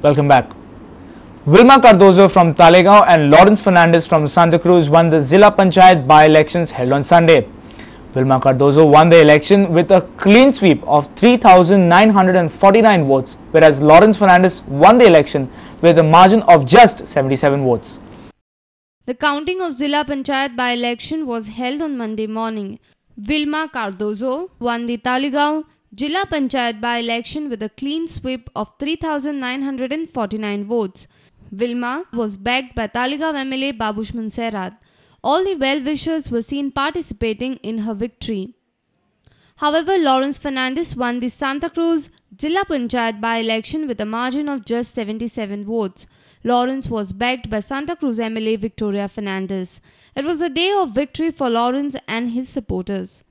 Welcome back. Vilma Cardozo from Talegaon and Lawrence Fernandez from Santa Cruz won the Zilla Panchayat by-elections held on Sunday. Vilma Cardozo won the election with a clean sweep of 3,949 votes, whereas Lawrence Fernandez won the election with a margin of just 77 votes. The counting of Zilla Panchayat by-election was held on Monday morning. Vilma Cardozo won the Talegaon Zilla Panchayat by-election with a clean sweep of 3,949 votes. Vilma was backed by Talegaon MLA Babushman Sairat. All the well-wishers were seen participating in her victory. However, Lawrence Fernandez won the Santa Cruz Zilla Panchayat by-election with a margin of just 77 votes. Lawrence was backed by Santa Cruz MLA Victoria Fernandez. It was a day of victory for Lawrence and his supporters.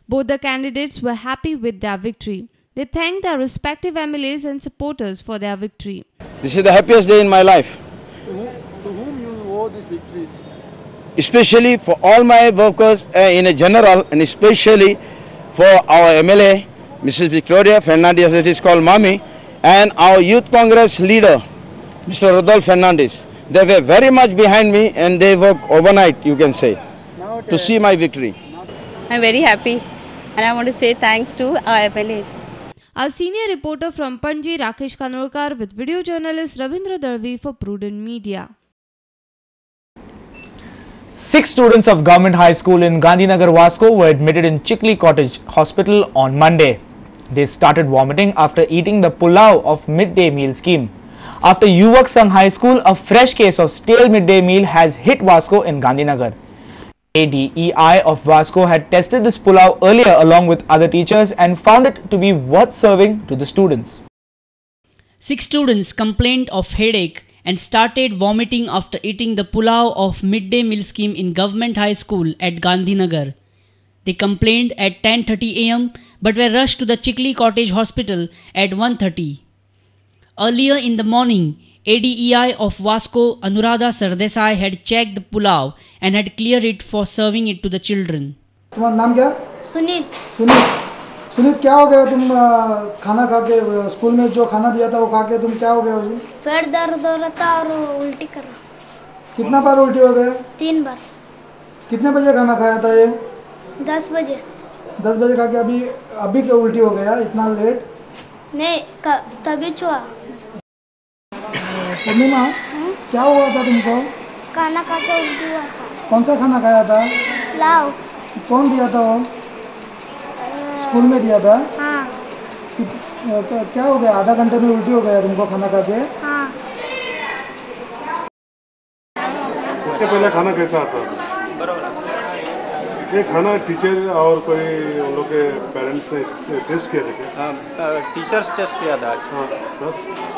Both the candidates were happy with their victory. They thanked their respective MLAs and supporters for their victory. This is the happiest day in my life. To whom you owe these victories? Especially for all my workers in a general, and especially for our MLA, Mrs. Victoria Fernandez, it is called Mami, and our Youth Congress leader, Mr. Rodolfo Fernandez. They were very much behind me and they worked overnight, you can say, to see my victory. I'm very happy and I want to say thanks to our MLA. Our senior reporter from Panji, Rakesh Kanolkar, with video journalist Ravindra Darvi for Prudent Media. 6 students of Government High School in Gandhinagar, Vasco were admitted in Chikli Cottage Hospital on Monday. They started vomiting after eating the pulao of midday meal scheme. After Yuvak Sangh High School, a fresh case of stale midday meal has hit Vasco in Gandhinagar. ADEI of Vasco had tested this pulao earlier along with other teachers and found it to be worth serving to the students. 6 students complained of headache and started vomiting after eating the pulao of midday meal scheme in Government High School at Gandhinagar. They complained at 10:30 am but were rushed to the Chikli Cottage Hospital at 1:30. Earlier in the morning, ADEI of Vasco Anuradha Sardesai had checked the pulao and had cleared it for serving it to the children. तुम्हारा नाम क्या? सुनील। सुनील क्या हो गया? तुम खाना खा के स्कूल में जो खाना दिया था वो खा के तुम क्या हो गया? पेट दर्द हो रहा था और उल्टी कर रहा। कितना बार उल्टी हो गया? 3 बार। कितने बजे खाना खाया था ये? 10 बजे। 10 बजे खा के अभी क्या उल्टी हो गया इतना लेट? नहीं, तभी छुआ। पूर्णिमा, क्या हुआ था तुमको? खाना खा के उल्टी हुआ था। कौन सा खाना खाया था? पुलाव। कौन दिया था वो? स्कूल में दिया था? हाँ। क्या हो गया? आधा घंटे में उल्टी हो गया तुमको खाना खा के? हाँ। इसके पहले खाना कैसा आता? ये खाना टीचर और कोई उन लोग के पेरेंट्स ने टेस्ट किया था क्या? हाँ, टीचर्स टेस्ट किया था। हाँ,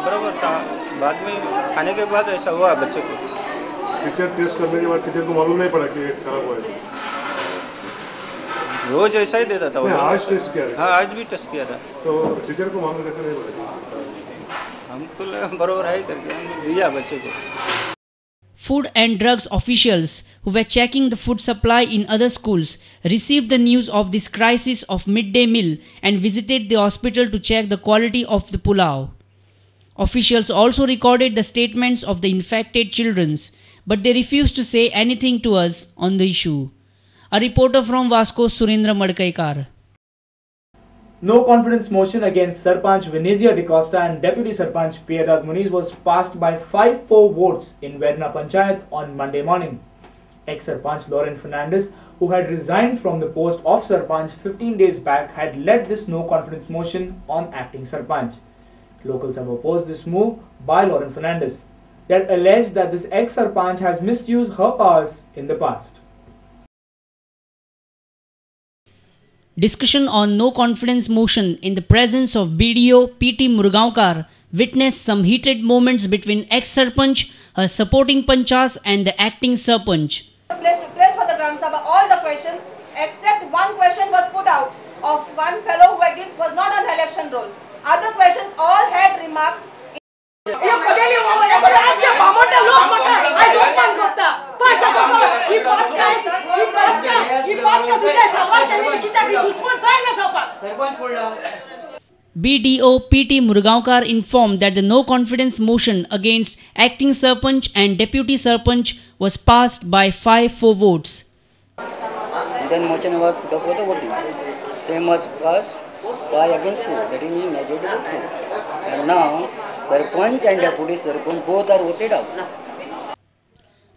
बराबर था। बाद में खाने के बाद ऐसा हुआ बच्चे को। टीचर टेस्ट करने के बाद टीचर को मालूम नहीं पड़ा कि ये खराब हुआ है? रोज ऐसा ही देता था वो। आज टेस्ट किया था? हाँ, आज भी टेस्ट किया था। तो टीचर को मालूम कैसे नहीं पड़ा? हमको बराबर है करके हमने दिया बच्चे को। Food and drugs officials who were checking the food supply in other schools received the news of this crisis of midday meal and visited the hospital to check the quality of the pulao. Officials also recorded the statements of the infected children, but they refused to say anything to us on the issue. A reporter from Vasco, Surendra Madkaikar. No confidence motion against Sarpanch Venezia D'Costa and Deputy Sarpanch Piedad Muniz was passed by 5-4 votes in Verna Panchayat on Monday morning. Ex-Sarpanch Lawrence Fernandez, who had resigned from the post of Sarpanch 15 days back, had led this no confidence motion on acting Sarpanch. Locals have opposed this move by Lawrence Fernandez. They had alleged that this ex-Sarpanch has misused her powers in the past. Discussion on no confidence motion in the presence of BDO PT Murgaonkar witnessed some heated moments between ex-Sarpanch, her supporting Panchas and the acting Sarpanch. Place to place for the Gram Sabha, all the questions except one question was put out of one fellow who was not on election roll. Other questions all had remarks. BDO PT Murgaonkar informed that the no confidence motion against acting Sarpanch and deputy Sarpanch was passed by 5-4 votes. Then motion was put up for the voting. Same was passed 5 against 4. That means majority vote 2. And now Sarpanch and deputy Sarpanch both are voted out.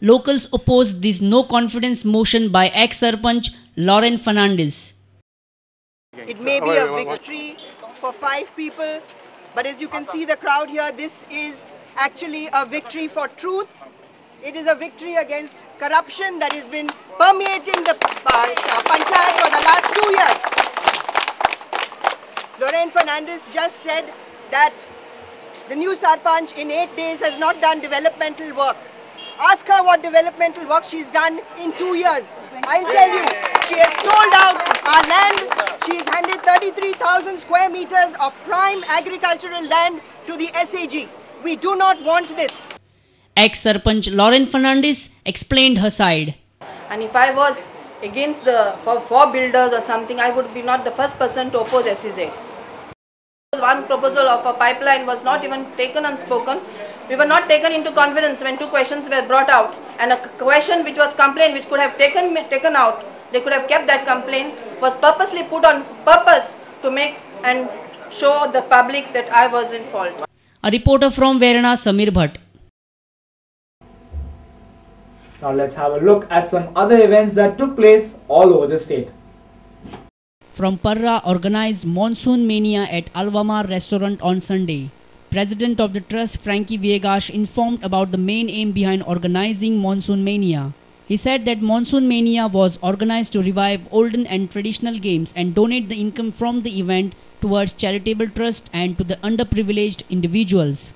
Locals opposed this no confidence motion by ex-Sarpanch Lauren Fernandez. It may be a victory for 5 people, but as you can see the crowd here, this is actually a victory for truth. It is a victory against corruption that has been permeating the panchayat for the last 2 years. Lauren Fernandez just said that the new Sarpanch in 8 days has not done developmental work. Ask her what developmental work she's done in 2 years. I'll tell you, she has sold out our land. She has handed 33,000 square meters of prime agricultural land to the SAG. We do not want this. Ex-Sarpanch Lauren Fernandez explained her side. And if I was against for builders or something, I would be not the first person to oppose SEZ. One proposal of a pipeline was not even taken unspoken. We were not taken into confidence when 2 questions were brought out, and a question which was complaint which could have taken out, they could have kept that complaint, was purposely put on purpose to make and show the public that I was in fault. A reporter from Verna, Samir Bhatt. Now let's have a look at some other events that took place all over the state. From Parra organized Monsoon Mania at Alvamar restaurant on Sunday. President of the Trust Frankie Viegas informed about the main aim behind organizing Monsoon Mania. He said that Monsoon Mania was organized to revive olden and traditional games and donate the income from the event towards charitable trust and to the underprivileged individuals.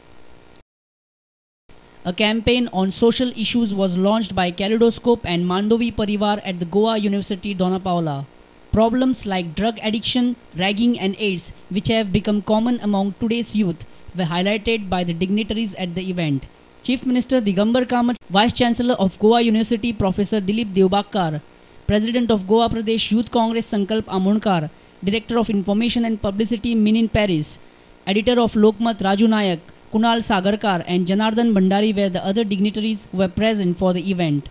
A campaign on social issues was launched by Kaleidoscope and Mandovi Parivar at the Goa University Dona Paula. Problems like drug addiction, ragging and AIDS, which have become common among today's youth, were highlighted by the dignitaries at the event. Chief Minister Digambar Kamat, Vice Chancellor of Goa University Professor Dilip Devbakkar, President of Goa Pradesh Youth Congress Sankalp Amonkar, Director of Information and Publicity Minin Paris, Editor of Lokmat Raju Nayak, Kunal Sagarkar and Janardhan Bhandari were the other dignitaries who were present for the event.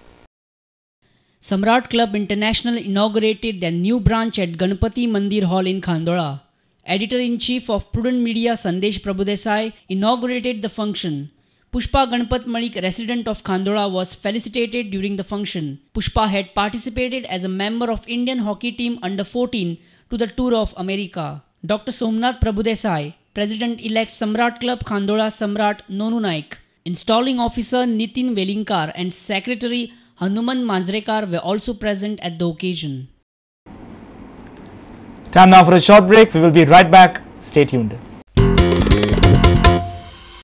Samrat Club International inaugurated their new branch at Ganpati Mandir Hall in Khandola. Editor-in-Chief of Prudent Media Sandesh Prabhudesai inaugurated the function. Pushpa Ganpat Malik, resident of Khandola, was felicitated during the function. Pushpa had participated as a member of Indian hockey team under 14 to the tour of America. Dr. Somnath Prabhudesai, President-elect Samrat Club Khandola Samrat Nonu Naik, Installing Officer Nitin Velinkar and Secretary Hanuman Manjrekar were also present at the occasion. Time now for a short break. We will be right back. Stay tuned.